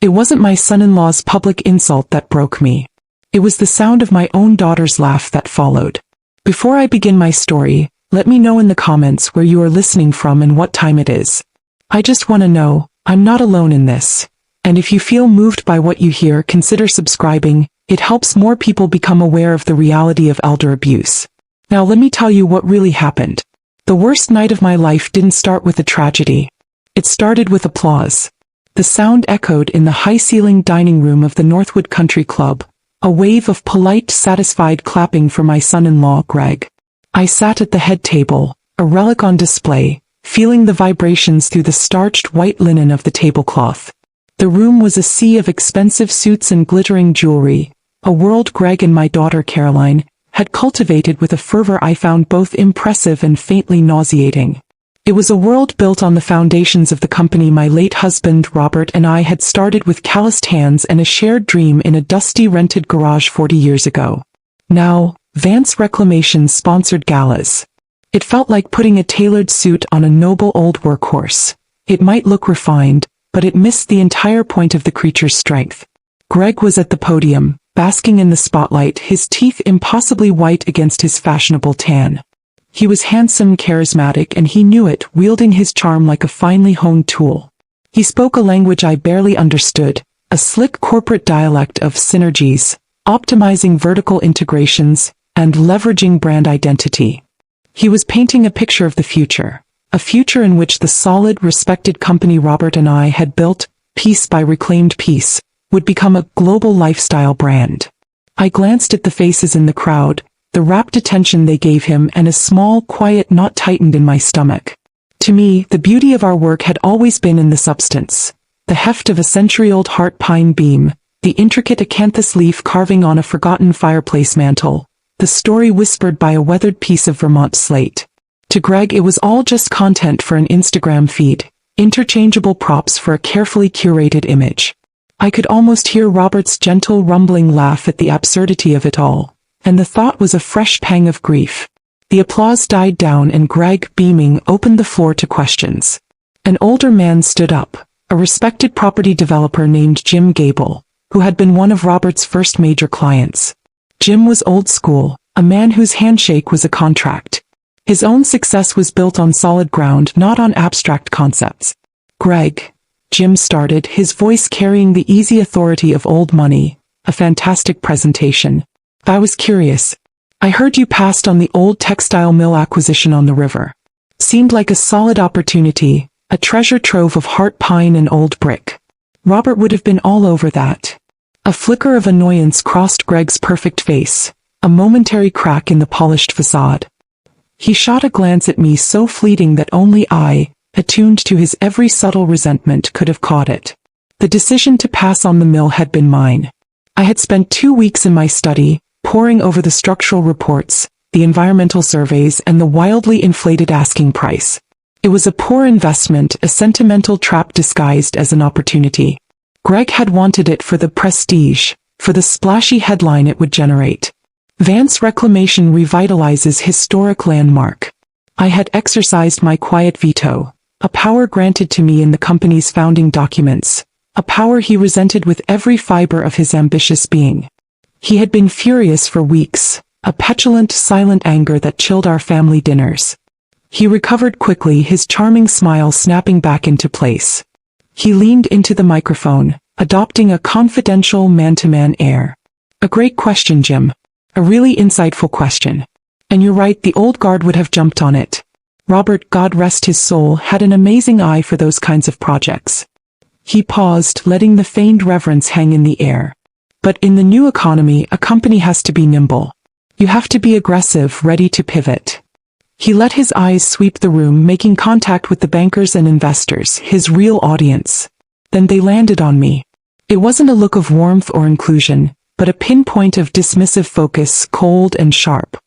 It wasn't my son-in-law's public insult that broke me. It was the sound of my own daughter's laugh that followed. Before I begin my story, let me know in the comments where you are listening from and what time it is. I just want to know, I'm not alone in this. And if you feel moved by what you hear, consider subscribing. It helps more people become aware of the reality of elder abuse. Now let me tell you what really happened. The worst night of my life didn't start with a tragedy. It started with applause. The sound echoed in the high-ceilinged dining room of the Northwood Country Club, a wave of polite, satisfied clapping for my son-in-law, Greg. I sat at the head table, a relic on display, feeling the vibrations through the starched white linen of the tablecloth. The room was a sea of expensive suits and glittering jewelry, a world Greg and my daughter Caroline had cultivated with a fervor I found both impressive and faintly nauseating. It was a world built on the foundations of the company my late husband Robert and I had started with calloused hands and a shared dream in a dusty rented garage 40 years ago. Now, Vance Reclamation sponsored galas. It felt like putting a tailored suit on a noble old workhorse. It might look refined, but it missed the entire point of the creature's strength. Greg was at the podium, basking in the spotlight, his teeth impossibly white against his fashionable tan. He was handsome, charismatic, and he knew it, wielding his charm like a finely honed tool. He spoke a language I barely understood, a slick corporate dialect of synergies, optimizing vertical integrations, and leveraging brand identity. He was painting a picture of the future, a future in which the solid, respected company Robert and I had built, piece by reclaimed piece, would become a global lifestyle brand. I glanced at the faces in the crowd, the rapt attention they gave him, and a small, quiet knot tightened in my stomach. To me, the beauty of our work had always been in the substance. The heft of a century-old heart pine beam, the intricate acanthus leaf carving on a forgotten fireplace mantel, the story whispered by a weathered piece of Vermont slate. To Greg it was all just content for an Instagram feed, interchangeable props for a carefully curated image. I could almost hear Robert's gentle rumbling laugh at the absurdity of it all, and the thought was a fresh pang of grief. The applause died down and Greg, beaming, opened the floor to questions. An older man stood up, a respected property developer named Jim Gable, who had been one of Robert's first major clients. Jim was old school, a man whose handshake was a contract. His own success was built on solid ground, not on abstract concepts. Greg, Jim started, his voice carrying the easy authority of old money, a fantastic presentation. I was curious. I heard you passed on the old textile mill acquisition on the river. Seemed like a solid opportunity, a treasure trove of heart pine and old brick. Robert would have been all over that. A flicker of annoyance crossed Greg's perfect face, a momentary crack in the polished facade. He shot a glance at me so fleeting that only I, attuned to his every subtle resentment, could have caught it. The decision to pass on the mill had been mine. I had spent 2 weeks in my study, poring over the structural reports, the environmental surveys, and the wildly inflated asking price. It was a poor investment, a sentimental trap disguised as an opportunity. Greg had wanted it for the prestige, for the splashy headline it would generate. Vance Reclamation revitalizes historic landmark. I had exercised my quiet veto, a power granted to me in the company's founding documents, a power he resented with every fiber of his ambitious being. He had been furious for weeks, a petulant, silent anger that chilled our family dinners. He recovered quickly, his charming smile snapping back into place. He leaned into the microphone, adopting a confidential man-to-man air. A great question, Jim. A really insightful question. And you're right, the old guard would have jumped on it. Robert, God rest his soul, had an amazing eye for those kinds of projects. He paused, letting the feigned reverence hang in the air. But in the new economy, a company has to be nimble. You have to be aggressive, ready to pivot. He let his eyes sweep the room, making contact with the bankers and investors, his real audience. Then they landed on me. It wasn't a look of warmth or inclusion, but a pinpoint of dismissive focus, cold and sharp.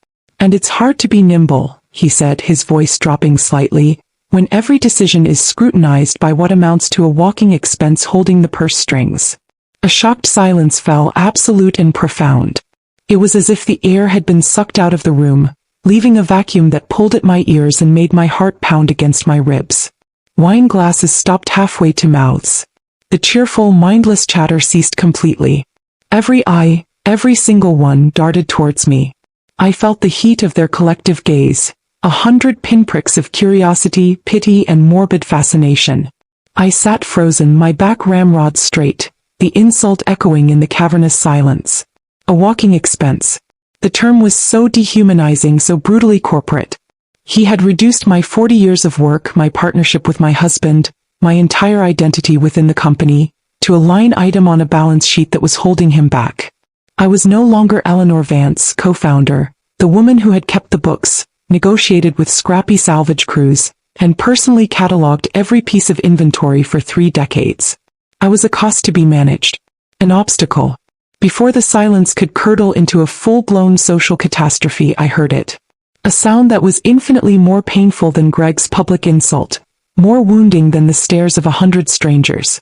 And it's hard to be nimble, he said, his voice dropping slightly, when every decision is scrutinized by what amounts to a walking expense holding the purse strings. A shocked silence fell, absolute and profound. It was as if the air had been sucked out of the room, leaving a vacuum that pulled at my ears and made my heart pound against my ribs. Wine glasses stopped halfway to mouths. The cheerful, mindless chatter ceased completely. Every eye, every single one, darted towards me. I felt the heat of their collective gaze, 100 pinpricks of curiosity, pity, and morbid fascination. I sat frozen, my back ramrod straight, the insult echoing in the cavernous silence. A walking expense. The term was so dehumanizing, so brutally corporate. He had reduced my 40 years of work, my partnership with my husband, my entire identity within the company, to a line item on a balance sheet that was holding him back. I was no longer Eleanor Vance, co-founder, the woman who had kept the books, negotiated with scrappy salvage crews, and personally cataloged every piece of inventory for 3 decades. I was a cost to be managed. An obstacle. Before the silence could curdle into a full-blown social catastrophe, I heard it. A sound that was infinitely more painful than Greg's public insult, more wounding than the stares of 100 strangers.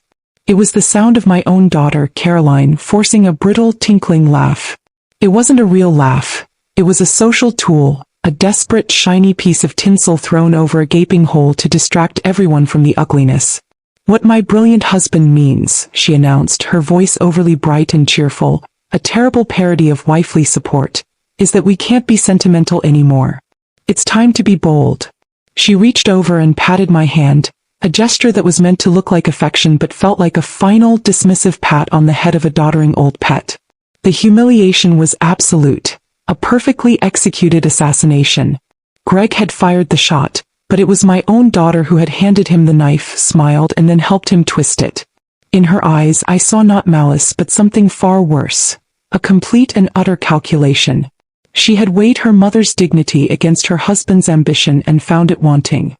It was the sound of my own daughter, Caroline, forcing a brittle, tinkling laugh. It wasn't a real laugh. It was a social tool, a desperate, shiny piece of tinsel thrown over a gaping hole to distract everyone from the ugliness. "What my brilliant husband means," she announced, her voice overly bright and cheerful, a terrible parody of wifely support, "is that we can't be sentimental anymore. It's time to be bold." She reached over and patted my hand, a gesture that was meant to look like affection but felt like a final, dismissive pat on the head of a doddering old pet. The humiliation was absolute, a perfectly executed assassination. Greg had fired the shot, but it was my own daughter who had handed him the knife, smiled, and then helped him twist it. In her eyes I saw not malice but something far worse, a complete and utter calculation. She had weighed her mother's dignity against her husband's ambition and found it wanting.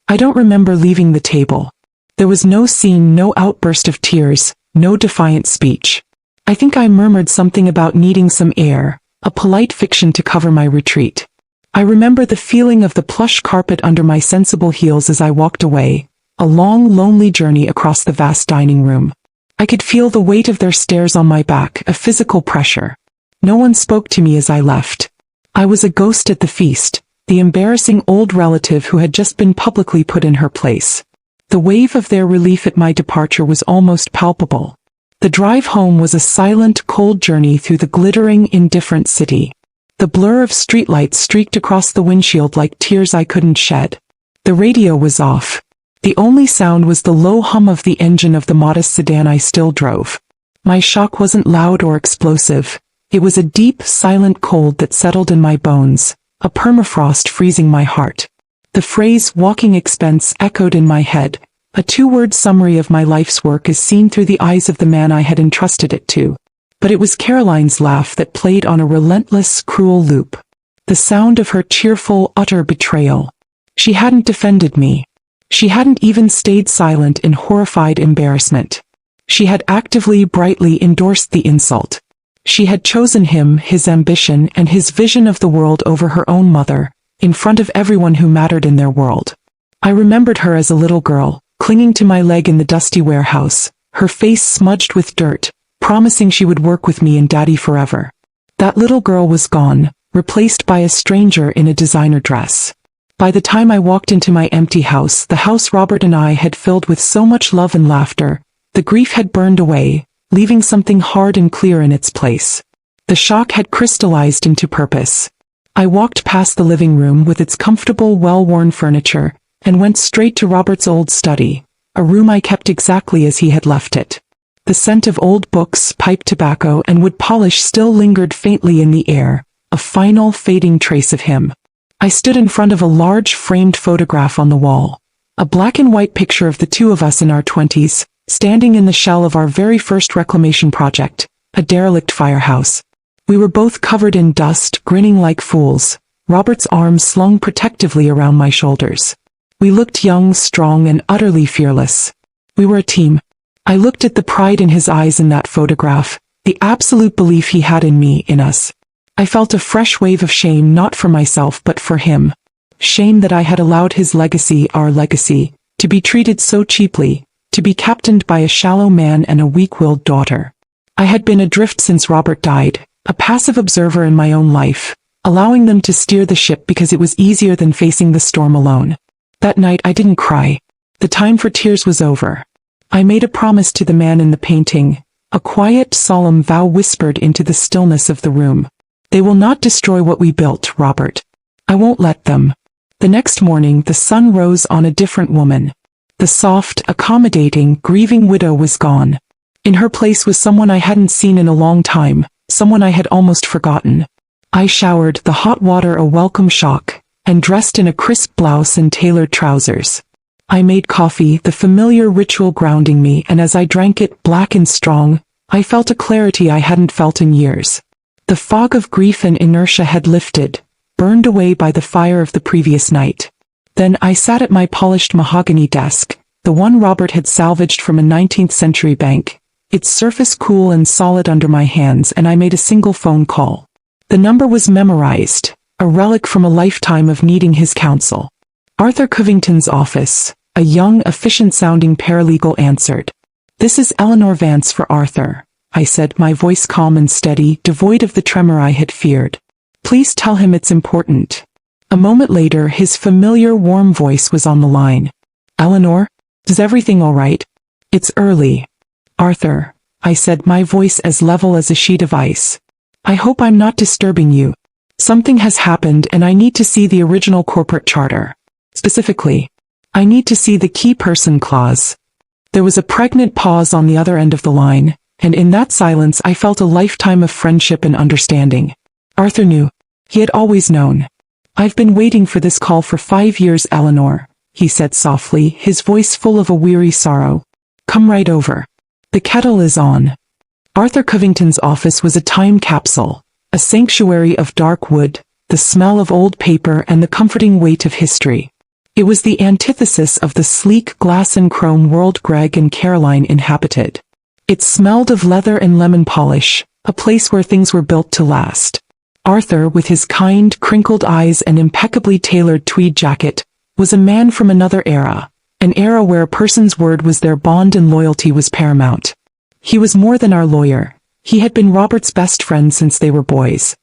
I don't remember leaving the table. There was no scene, no outburst of tears, no defiant speech. I think I murmured something about needing some air, a polite fiction to cover my retreat. I remember the feeling of the plush carpet under my sensible heels as I walked away, a long, lonely journey across the vast dining room. I could feel the weight of their stares on my back, a physical pressure. No one spoke to me as I left. I was a ghost at the feast, the embarrassing old relative who had just been publicly put in her place. The wave of their relief at my departure was almost palpable. The drive home was a silent, cold journey through the glittering, indifferent city. The blur of streetlights streaked across the windshield like tears I couldn't shed. The radio was off. The only sound was the low hum of the engine of the modest sedan I still drove. My shock wasn't loud or explosive. It was a deep, silent cold that settled in my bones, a permafrost freezing my heart. The phrase "walking expense" echoed in my head, a 2-word summary of my life's work as seen through the eyes of the man I had entrusted it to. But it was Caroline's laugh that played on a relentless, cruel loop. The sound of her cheerful, utter betrayal. She hadn't defended me. She hadn't even stayed silent in horrified embarrassment. She had actively, brightly endorsed the insult. She had chosen him, his ambition, and his vision of the world over her own mother, in front of everyone who mattered in their world. I remembered her as a little girl, clinging to my leg in the dusty warehouse, her face smudged with dirt, promising she would work with me and Daddy forever. That little girl was gone, replaced by a stranger in a designer dress. By the time I walked into my empty house, the house Robert and I had filled with so much love and laughter, the grief had burned away, leaving something hard and clear in its place. The shock had crystallized into purpose. I walked past the living room with its comfortable, well-worn furniture, and went straight to Robert's old study, a room I kept exactly as he had left it. The scent of old books, pipe tobacco, and wood polish still lingered faintly in the air, a final, fading trace of him. I stood in front of a large, framed photograph on the wall, a black and white picture of the two of us in our 20s, standing in the shell of our very first reclamation project, a derelict firehouse. We were both covered in dust, grinning like fools, Robert's arms slung protectively around my shoulders. We looked young, strong, and utterly fearless. We were a team. I looked at the pride in his eyes in that photograph, the absolute belief he had in me, in us. I felt a fresh wave of shame, not for myself but for him. Shame that I had allowed his legacy, our legacy, to be treated so cheaply, to be captained by a shallow man and a weak-willed daughter. I had been adrift since Robert died, a passive observer in my own life, allowing them to steer the ship because it was easier than facing the storm alone. That night I didn't cry. The time for tears was over. I made a promise to the man in the painting, a quiet, solemn vow whispered into the stillness of the room. They will not destroy what we built, Robert. I won't let them. The next morning the sun rose on a different woman. The soft, accommodating, grieving widow was gone. In her place was someone I hadn't seen in a long time, someone I had almost forgotten. I showered, the hot water a welcome shock, and dressed in a crisp blouse and tailored trousers. I made coffee, the familiar ritual grounding me, and as I drank it, black and strong, I felt a clarity I hadn't felt in years. The fog of grief and inertia had lifted, burned away by the fire of the previous night. Then I sat at my polished mahogany desk, the one Robert had salvaged from a 19th century bank, its surface cool and solid under my hands, and I made a single phone call. The number was memorized, a relic from a lifetime of needing his counsel. Arthur Covington's office. A young, efficient-sounding paralegal answered. "This is Eleanor Vance for Arthur," I said, my voice calm and steady, devoid of the tremor I had feared. "Please tell him it's important." A moment later, his familiar, warm voice was on the line. "Eleanor? Is everything all right?" "It's early." "Arthur," I said, my voice as level as a sheet of ice. "I hope I'm not disturbing you. Something has happened and I need to see the original corporate charter. Specifically, I need to see the key person clause." There was a pregnant pause on the other end of the line, and in that silence I felt a lifetime of friendship and understanding. Arthur knew. He had always known. "I've been waiting for this call for 5 years, Eleanor," he said softly, his voice full of a weary sorrow. "Come right over. The kettle is on." Arthur Covington's office was a time capsule, a sanctuary of dark wood, the smell of old paper and the comforting weight of history. It was the antithesis of the sleek glass and chrome world Greg and Caroline inhabited. It smelled of leather and lemon polish, a place where things were built to last. Arthur, with his kind, crinkled eyes and impeccably tailored tweed jacket, was a man from another era, an era where a person's word was their bond and loyalty was paramount. He was more than our lawyer. He had been Robert's best friend since they were boys.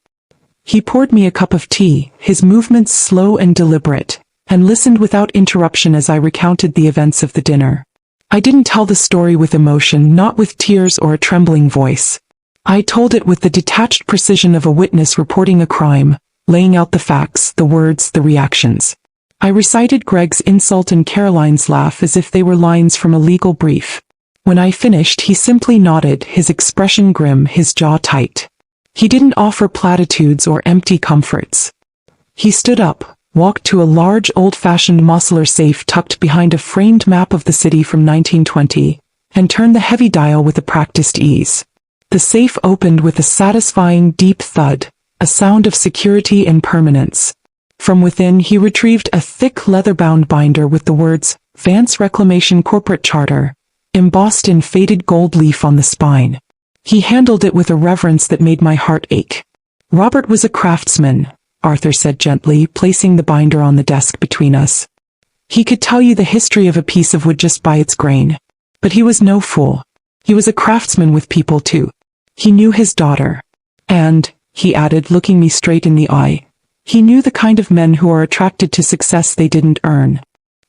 He poured me a cup of tea, his movements slow and deliberate, and listened without interruption as I recounted the events of the dinner. I didn't tell the story with emotion, not with tears or a trembling voice. I told it with the detached precision of a witness reporting a crime, laying out the facts, the words, the reactions. I recited Greg's insult and Caroline's laugh as if they were lines from a legal brief. When I finished, he simply nodded, his expression grim, his jaw tight. He didn't offer platitudes or empty comforts. He stood up, walked to a large old-fashioned Mosler safe tucked behind a framed map of the city from 1920, and turned the heavy dial with a practiced ease. The safe opened with a satisfying deep thud, a sound of security and permanence. From within he retrieved a thick leather-bound binder with the words, "Vance Reclamation Corporate Charter," embossed in faded gold leaf on the spine. He handled it with a reverence that made my heart ache. "Robert was a craftsman," Arthur said gently, placing the binder on the desk between us. "He could tell you the history of a piece of wood just by its grain. But he was no fool. He was a craftsman with people too. He knew his daughter. And," he added, looking me straight in the eye, "he knew the kind of men who are attracted to success they didn't earn."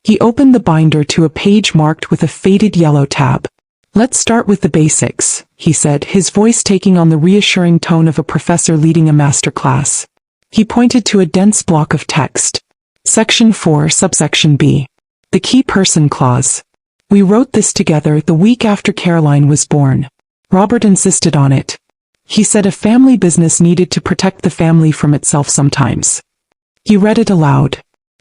He opened the binder to a page marked with a faded yellow tab. "Let's start with the basics," he said, his voice taking on the reassuring tone of a professor leading a master class. He pointed to a dense block of text. Section 4, subsection B. The key person clause. "We wrote this together the week after Caroline was born. Robert insisted on it. He said a family business needed to protect the family from itself sometimes." He read it aloud.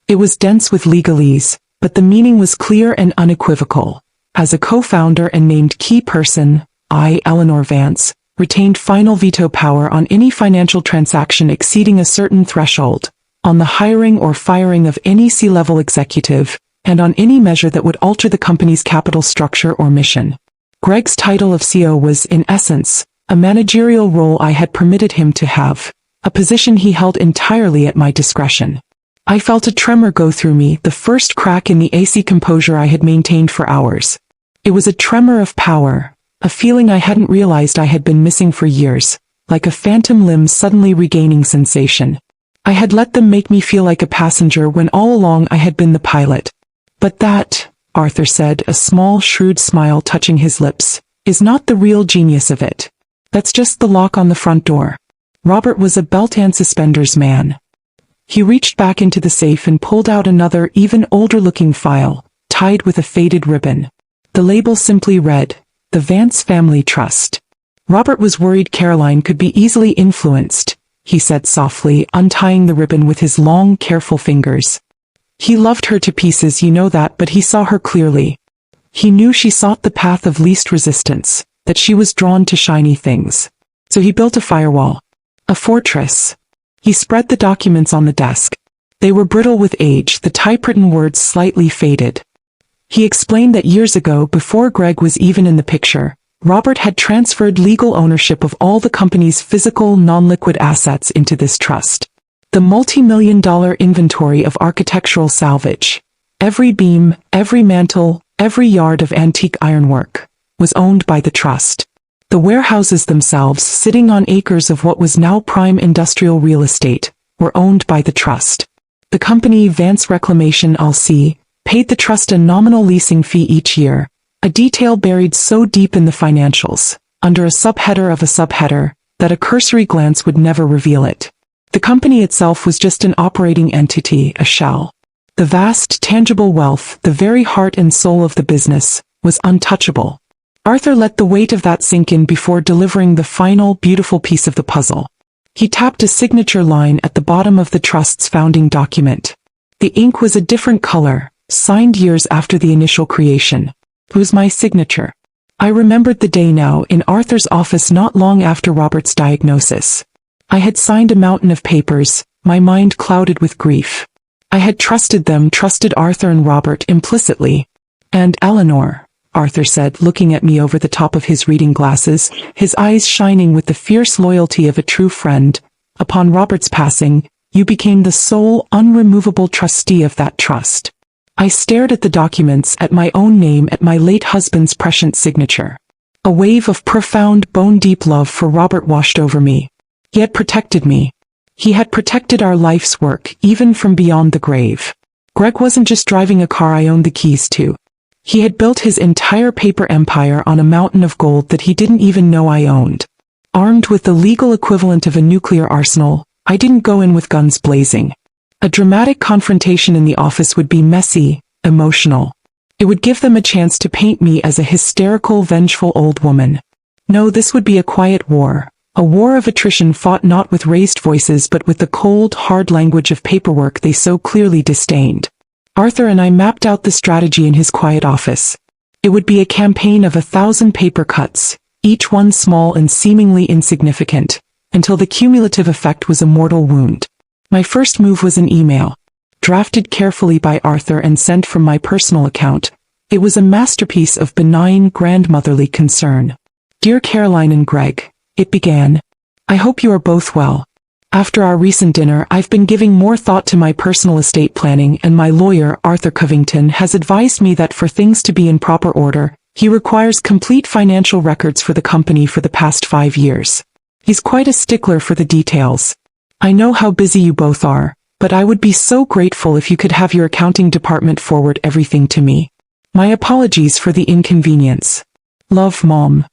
It was dense with legalese, but the meaning was clear and unequivocal. As a co-founder and named key person, I, Eleanor Vance, retained final veto power on any financial transaction exceeding a certain threshold, on the hiring or firing of any C-level executive, and on any measure that would alter the company's capital structure or mission. Greg's title of CEO was, in essence, a managerial role I had permitted him to have, a position he held entirely at my discretion. I felt a tremor go through me, the first crack in the AC composure I had maintained for hours. It was a tremor of power, a feeling I hadn't realized I had been missing for years, like a phantom limb suddenly regaining sensation. I had let them make me feel like a passenger when all along I had been the pilot. But that, Arthur said, a small, shrewd smile touching his lips, is not the real genius of it. That's just the lock on the front door. Robert was a belt and suspenders man. He reached back into the safe and pulled out another, even older-looking file, tied with a faded ribbon. The label simply read, "The Vance Family Trust." Robert was worried Caroline could be easily influenced, he said softly, untying the ribbon with his long, careful fingers. He loved her to pieces, you know that, but he saw her clearly. He knew she sought the path of least resistance, that she was drawn to shiny things. So he built a firewall. A fortress. He spread the documents on the desk. They were brittle with age, the typewritten words slightly faded. He explained that years ago, before Greg was even in the picture, Robert had transferred legal ownership of all the company's physical, non-liquid assets into this trust. The multi-million-dollar inventory of architectural salvage, every beam, every mantel, every yard of antique ironwork, was owned by the trust. The warehouses themselves, sitting on acres of what was now prime industrial real estate, were owned by the trust. The company Vance Reclamation LC paid the trust a nominal leasing fee each year, a detail buried so deep in the financials, under a subheader of a subheader, that a cursory glance would never reveal it. The company itself was just an operating entity, a shell. The vast, tangible wealth, the very heart and soul of the business, was untouchable. Arthur let the weight of that sink in before delivering the final, beautiful piece of the puzzle. He tapped a signature line at the bottom of the trust's founding document. The ink was a different color, signed years after the initial creation. It was my signature. I remembered the day now, in Arthur's office not long after Robert's diagnosis. I had signed a mountain of papers, my mind clouded with grief. I had trusted them, trusted Arthur and Robert implicitly. And Eleanor, Arthur said, looking at me over the top of his reading glasses, his eyes shining with the fierce loyalty of a true friend, upon Robert's passing, you became the sole, unremovable trustee of that trust. I stared at the documents, at my own name, at my late husband's prescient signature. A wave of profound, bone-deep love for Robert washed over me. He had protected me. He had protected our life's work, even from beyond the grave. Greg wasn't just driving a car I owned the keys to. He had built his entire paper empire on a mountain of gold that he didn't even know I owned. Armed with the legal equivalent of a nuclear arsenal, I didn't go in with guns blazing. A dramatic confrontation in the office would be messy, emotional. It would give them a chance to paint me as a hysterical, vengeful old woman. No, this would be a quiet war. A war of attrition fought not with raised voices but with the cold, hard language of paperwork they so clearly disdained. Arthur and I mapped out the strategy in his quiet office. It would be a campaign of 1,000 paper cuts, each one small and seemingly insignificant, until the cumulative effect was a mortal wound. My first move was an email. Drafted carefully by Arthur and sent from my personal account, it was a masterpiece of benign, grandmotherly concern. Dear Caroline and Greg, it began. I hope you are both well. After our recent dinner, I've been giving more thought to my personal estate planning, and my lawyer, Arthur Covington, has advised me that for things to be in proper order, he requires complete financial records for the company for the past 5 years. He's quite a stickler for the details. I know how busy you both are, but I would be so grateful if you could have your accounting department forward everything to me. My apologies for the inconvenience. Love, Mom.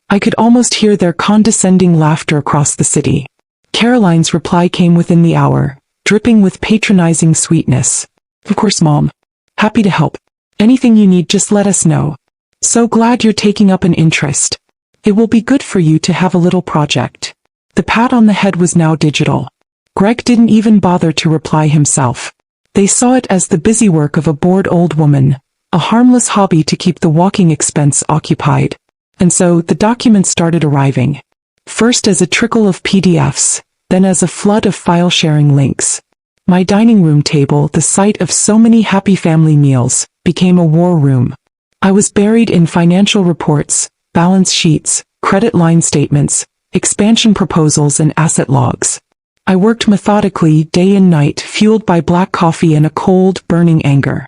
I could almost hear their condescending laughter across the city. Caroline's reply came within the hour, dripping with patronizing sweetness. Of course, Mom. Happy to help. Anything you need, just let us know. So glad you're taking up an interest. It will be good for you to have a little project. The pat on the head was now digital. Greg didn't even bother to reply himself. They saw it as the busy work of a bored old woman, a harmless hobby to keep the walking expense occupied. And so, the documents started arriving. First as a trickle of PDFs, then as a flood of file-sharing links. My dining room table, the site of so many happy family meals, became a war room. I was buried in financial reports, balance sheets, credit line statements, expansion proposals and asset logs. I worked methodically, day and night, fueled by black coffee and a cold, burning anger.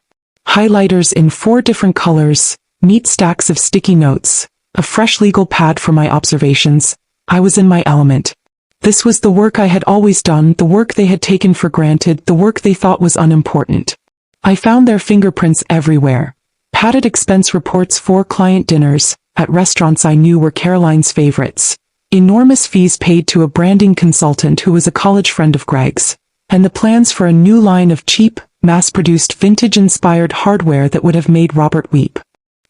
Highlighters in 4 different colors, neat stacks of sticky notes, a fresh legal pad for my observations. I was in my element. This was the work I had always done, the work they had taken for granted, the work they thought was unimportant. I found their fingerprints everywhere. padded expense reports, 4 client dinners, at restaurants I knew were Caroline's favorites, enormous fees paid to a branding consultant who was a college friend of Greg's, and the plans for a new line of cheap, mass-produced vintage-inspired hardware that would have made Robert weep.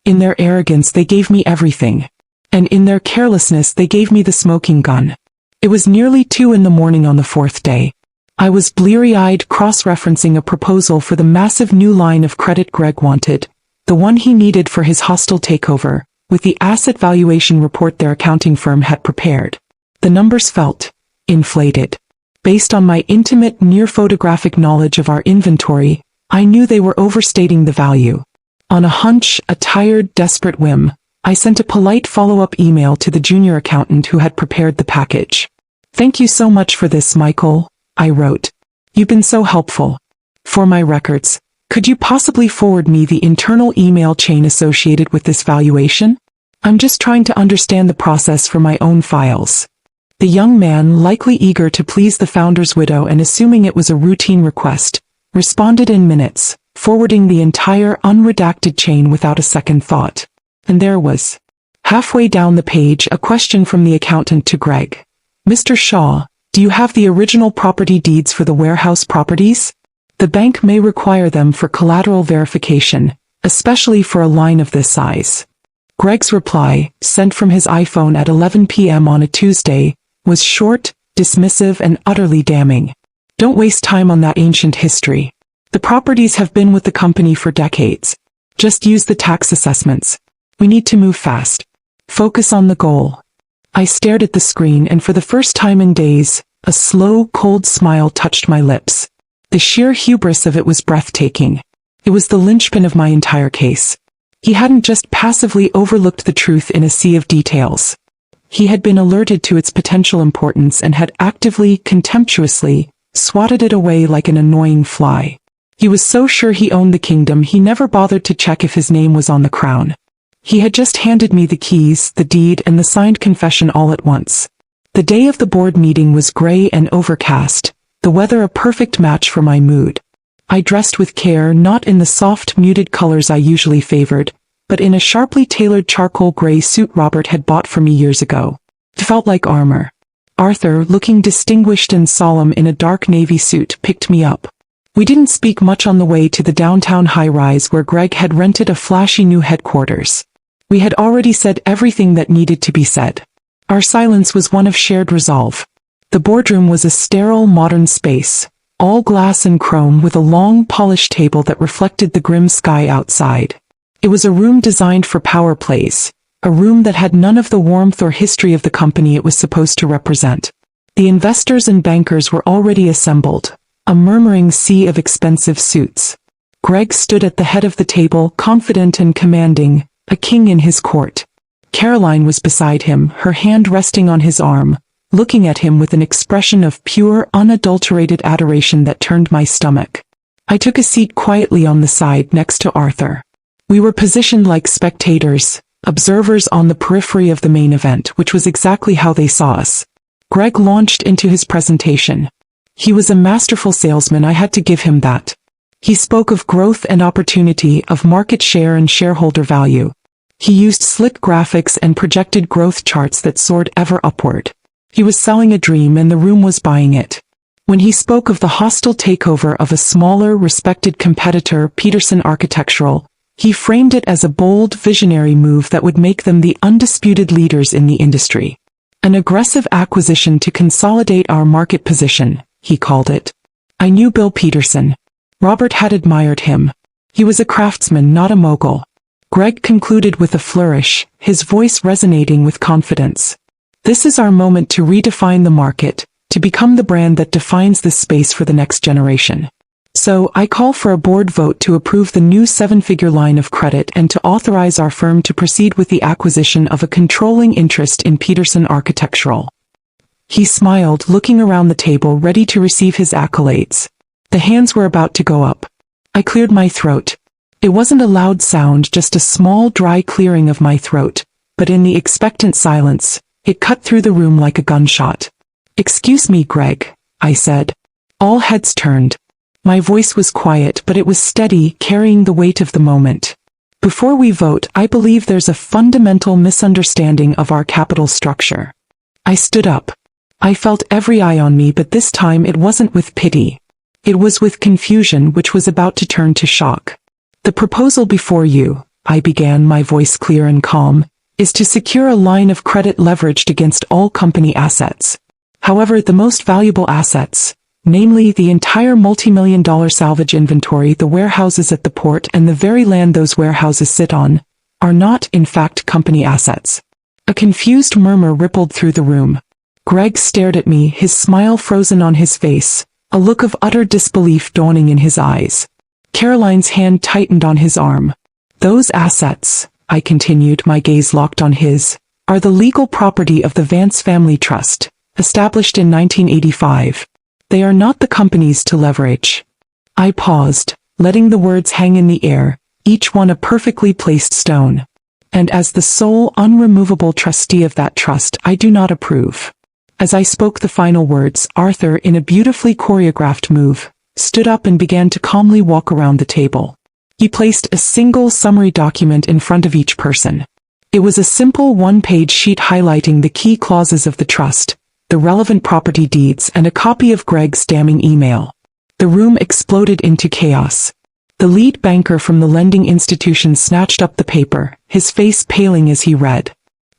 In their arrogance they gave me everything. And in their carelessness they gave me the smoking gun. It was nearly 2 in the morning on the 4th day. I was bleary-eyed cross-referencing a proposal for the massive new line of credit Greg wanted, the one he needed for his hostile takeover, with the asset valuation report their accounting firm had prepared. The numbers felt inflated. Based on my intimate, near-photographic knowledge of our inventory, I knew they were overstating the value. On a hunch, a tired, desperate whim, I sent a polite follow-up email to the junior accountant who had prepared the package. "Thank you so much for this, Michael," I wrote. "You've been so helpful. For my records, could you possibly forward me the internal email chain associated with this valuation? I'm just trying to understand the process for my own files." The young man, likely eager to please the founder's widow and assuming it was a routine request, responded in minutes, forwarding the entire unredacted chain without a second thought. And there was, halfway down the page, a question from the accountant to Greg. "Mr. Shaw, do you have the original property deeds for the warehouse properties? The bank may require them for collateral verification, especially for a line of this size." Greg's reply, sent from his iPhone at 11 p.m. on a Tuesday, was short, dismissive, and utterly damning. "Don't waste time on that ancient history. The properties have been with the company for decades. Just use the tax assessments. We need to move fast. Focus on the goal." I stared at the screen, and for the first time in days, a slow, cold smile touched my lips. The sheer hubris of it was breathtaking. It was the linchpin of my entire case. He hadn't just passively overlooked the truth in a sea of details. He had been alerted to its potential importance and had actively, contemptuously, swatted it away like an annoying fly. He was so sure he owned the kingdom he never bothered to check if his name was on the crown. He had just handed me the keys, the deed, and the signed confession all at once. The day of the board meeting was gray and overcast, the weather a perfect match for my mood. I dressed with care, not in the soft, muted colors I usually favored, but in a sharply tailored charcoal gray suit Robert had bought for me years ago. It felt like armor. Arthur, looking distinguished and solemn in a dark navy suit, picked me up. We didn't speak much on the way to the downtown high-rise where Greg had rented a flashy new headquarters. We had already said everything that needed to be said. Our silence was one of shared resolve. The boardroom was a sterile, modern space, all glass and chrome, with a long, polished table that reflected the grim sky outside. It was a room designed for power plays, a room that had none of the warmth or history of the company it was supposed to represent. The investors and bankers were already assembled, a murmuring sea of expensive suits. Greg stood at the head of the table, confident and commanding, a king in his court. Caroline was beside him, her hand resting on his arm, looking at him with an expression of pure, unadulterated adoration that turned my stomach. I took a seat quietly on the side next to Arthur. We were positioned like spectators, observers on the periphery of the main event, which was exactly how they saw us. Greg launched into his presentation. He was a masterful salesman, I had to give him that. He spoke of growth and opportunity, of market share and shareholder value. He used slick graphics and projected growth charts that soared ever upward. He was selling a dream and the room was buying it. When he spoke of the hostile takeover of a smaller, respected competitor, Peterson Architectural, he framed it as a bold, visionary move that would make them the undisputed leaders in the industry. An aggressive acquisition to consolidate our market position, he called it. I knew Bill Peterson. Robert had admired him. He was a craftsman, not a mogul. Greg concluded with a flourish, his voice resonating with confidence. This is our moment to redefine the market, to become the brand that defines this space for the next generation. So, I call for a board vote to approve the new 7-figure line of credit and to authorize our firm to proceed with the acquisition of a controlling interest in Peterson Architectural. He smiled, looking around the table, ready to receive his accolades. The hands were about to go up. I cleared my throat. It wasn't a loud sound, just a small, dry clearing of my throat, but in the expectant silence, it cut through the room like a gunshot. "Excuse me, Greg," I said. All heads turned. My voice was quiet, but it was steady, carrying the weight of the moment. Before we vote, I believe there's a fundamental misunderstanding of our capital structure. I stood up. I felt every eye on me, but this time it wasn't with pity. It was with confusion, which was about to turn to shock. The proposal before you, I began, my voice clear and calm, is to secure a line of credit leveraged against all company assets. However, the most valuable assets, namely the entire multi-million-dollar salvage inventory, the warehouses at the port, and the very land those warehouses sit on, are not, in fact, company assets. A confused murmur rippled through the room. Greg stared at me, his smile frozen on his face, a look of utter disbelief dawning in his eyes. Caroline's hand tightened on his arm. Those assets, I continued, my gaze locked on his, are the legal property of the Vance Family Trust, established in 1985. They are not the company's to leverage. I paused, letting the words hang in the air, each one a perfectly placed stone. And as the sole unremovable trustee of that trust, I do not approve. As I spoke the final words, Arthur, in a beautifully choreographed move, stood up and began to calmly walk around the table. He placed a single summary document in front of each person. It was a simple one-page sheet highlighting the key clauses of the trust, the relevant property deeds, and a copy of Greg's damning email. The room exploded into chaos. The lead banker from the lending institution snatched up the paper, his face paling as he read.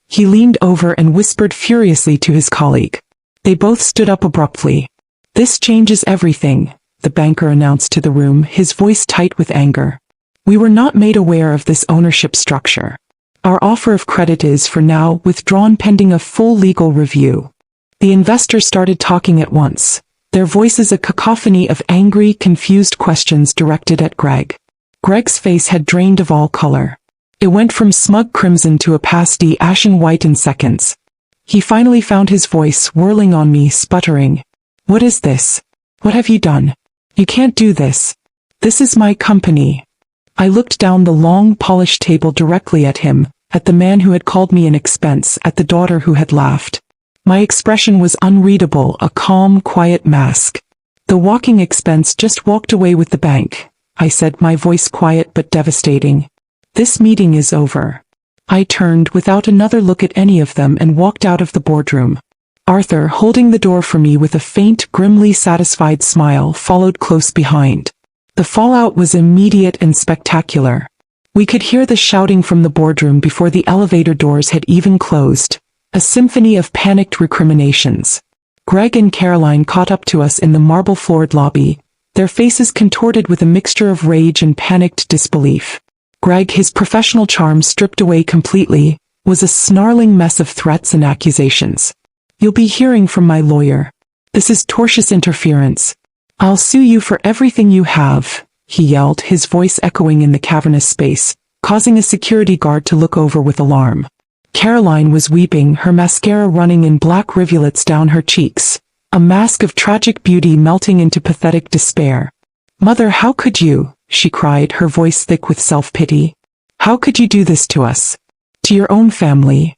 He leaned over and whispered furiously to his colleague. They both stood up abruptly. "This changes everything," the banker announced to the room, his voice tight with anger. "We were not made aware of this ownership structure. Our offer of credit is, for now, withdrawn pending a full legal review." The investors started talking at once, their voices a cacophony of angry, confused questions directed at Greg. Greg's face had drained of all color. It went from smug crimson to a pasty ashen white in seconds. He finally found his voice whirling on me, sputtering. "What is this? What have you done? You can't do this. This is my company." I looked down the long, polished table directly at him, at the man who had called me an expense, at the daughter who had laughed. My expression was unreadable, a calm, quiet mask. "The walking expense just walked away with the bank," I said, my voice quiet but devastating. "This meeting is over." I turned without another look at any of them and walked out of the boardroom. Arthur, holding the door for me with a faint, grimly satisfied smile, followed close behind. The fallout was immediate and spectacular. We could hear the shouting from the boardroom before the elevator doors had even closed, a symphony of panicked recriminations. Greg and Caroline caught up to us in the marble-floored lobby, their faces contorted with a mixture of rage and panicked disbelief. Greg, his professional charm stripped away completely, was a snarling mess of threats and accusations. "You'll be hearing from my lawyer. This is tortious interference. I'll sue you for everything you have," he yelled, his voice echoing in the cavernous space, causing a security guard to look over with alarm. Caroline was weeping, her mascara running in black rivulets down her cheeks, a mask of tragic beauty melting into pathetic despair. "Mother, how could you?" she cried, her voice thick with self-pity. "How could you do this to us? To your own family?"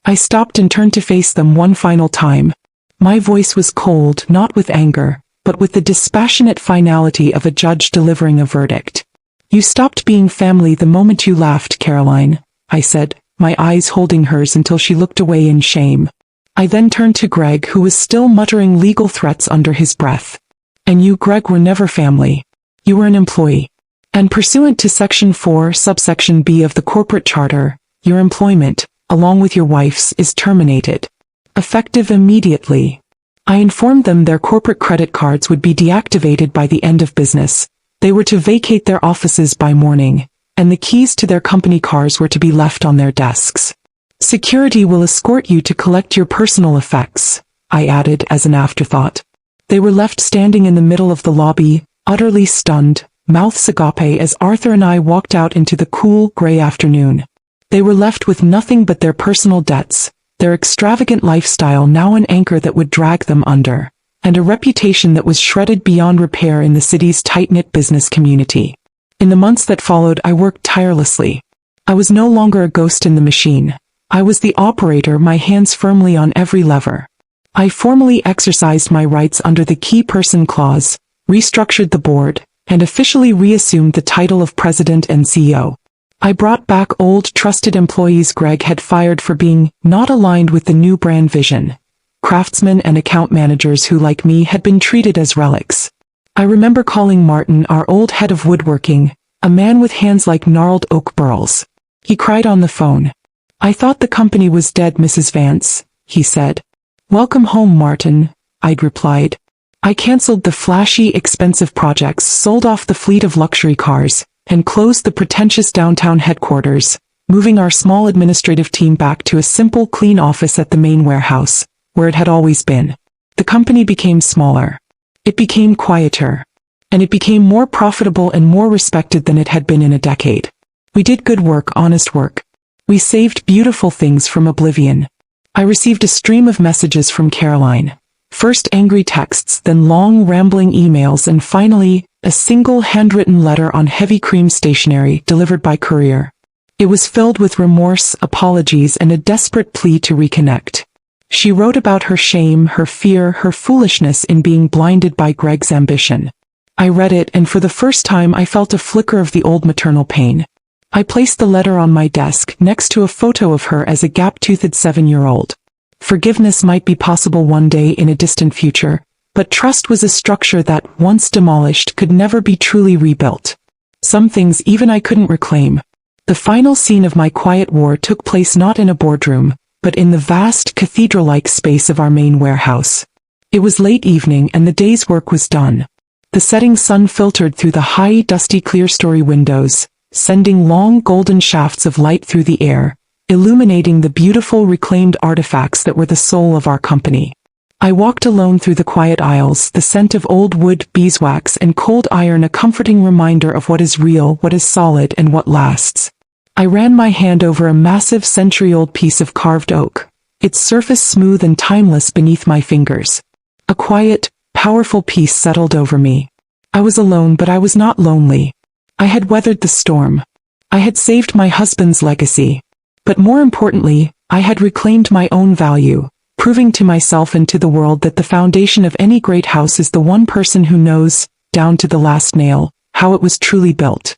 I stopped and turned to face them one final time. My voice was cold, not with anger, but with the dispassionate finality of a judge delivering a verdict. "You stopped being family the moment you laughed, Caroline," I said, my eyes holding hers until she looked away in shame. I then turned to Greg, who was still muttering legal threats under his breath. "And you, Greg, were never family. You were an employee. And pursuant to Section 4, subsection B of the corporate charter, your employment, along with your wife's, is terminated. Effective immediately." I informed them their corporate credit cards would be deactivated by the end of business. They were to vacate their offices by morning, and the keys to their company cars were to be left on their desks. "Security will escort you to collect your personal effects," I added as an afterthought. They were left standing in the middle of the lobby, utterly stunned, mouths agape, as Arthur and I walked out into the cool, gray afternoon. They were left with nothing but their personal debts, their extravagant lifestyle now an anchor that would drag them under, and a reputation that was shredded beyond repair in the city's tight-knit business community. In the months that followed, I worked tirelessly. I was no longer a ghost in the machine. I was the operator, my hands firmly on every lever. I formally exercised my rights under the key person clause, restructured the board, and officially reassumed the title of president and CEO. I brought back old trusted employees Greg had fired for being not aligned with the new brand vision. Craftsmen and account managers who, like me, had been treated as relics. I remember calling Martin, our old head of woodworking, a man with hands like gnarled oak burls. He cried on the phone. "I thought the company was dead, Mrs. Vance," he said. "Welcome home, Martin," I'd replied. I cancelled the flashy, expensive projects, sold off the fleet of luxury cars, and closed the pretentious downtown headquarters, moving our small administrative team back to a simple, clean office at the main warehouse, where it had always been. The company became smaller. It became quieter. And it became more profitable and more respected than it had been in a decade. We did good work, honest work. We saved beautiful things from oblivion. I received a stream of messages from Caroline. First angry texts, then long, rambling emails, and finally, a single handwritten letter on heavy cream stationery delivered by courier. It was filled with remorse, apologies, and a desperate plea to reconnect. She wrote about her shame, her fear, her foolishness in being blinded by Greg's ambition. I read it, and for the first time I felt a flicker of the old maternal pain. I placed the letter on my desk next to a photo of her as a gap-toothed 7-year-old. Forgiveness might be possible one day in a distant future, but trust was a structure that, once demolished, could never be truly rebuilt. Some things even I couldn't reclaim. The final scene of my quiet war took place not in a boardroom, but in the vast, cathedral-like space of our main warehouse. It was late evening and the day's work was done. The setting sun filtered through the high, dusty clerestory windows, sending long golden shafts of light through the air, illuminating the beautiful reclaimed artifacts that were the soul of our company. I walked alone through the quiet aisles, the scent of old wood, beeswax, and cold iron a comforting reminder of what is real, what is solid, and what lasts. I ran my hand over a massive century-old piece of carved oak, its surface smooth and timeless beneath my fingers. A quiet, powerful peace settled over me. I was alone, but I was not lonely. I had weathered the storm. I had saved my husband's legacy. But more importantly, I had reclaimed my own value, proving to myself and to the world that the foundation of any great house is the one person who knows, down to the last nail, how it was truly built.